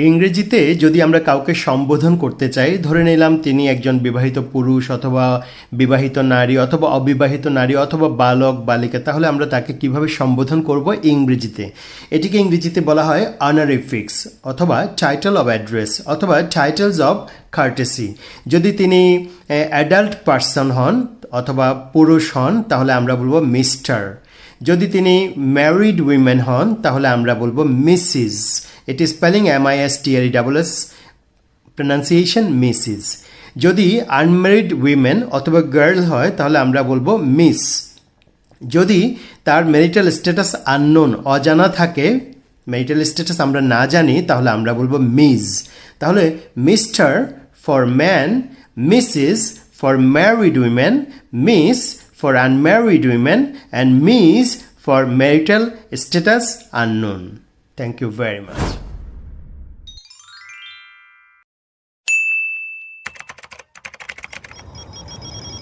ইংরেজিতে যদি আমরা কাউকে সম্বোধন করতে চাই, ধরে নিলাম তিনি একজন বিবাহিত পুরুষ অথবা বিবাহিত নারী অথবা অবিবাহিত নারী অথবা বালক বালিকা, তাহলে আমরা তাকে কিভাবে সম্বোধন করব ইংরেজিতে? এটিকে ইংরেজিতে বলা হয় অনারিফিক্স অথবা টাইটেল অফ অ্যাড্রেস অথবা টাইটেলস অফ কার্টেসি। যদি তিনি অ্যাডাল্ট পার্সন হন অথবা পুরুষ হন তাহলে আমরা বলবো মিস্টার। যদি তিনি ম্যারিড উইমেন হন তাহলে আমরা বলবো মিসিস। এটি স্পেলিং MISTRESS, প্রনাউন্সিয়েশন মিসিস। যদি আনম্যারিড উইমেন অথবা গার্ল হয় তাহলে আমরা বলবো মিস। যদি তার ম্যারিটাল স্ট্যাটাস আননোন, অজানা থাকে, ম্যারিটাল স্ট্যাটাস আমরা না জানি, তাহলে আমরা বলবো মিস। তাহলে mister for man, Mrs for married women, miss for unmarried women, and Miss for marital status unknown. Thank you very much.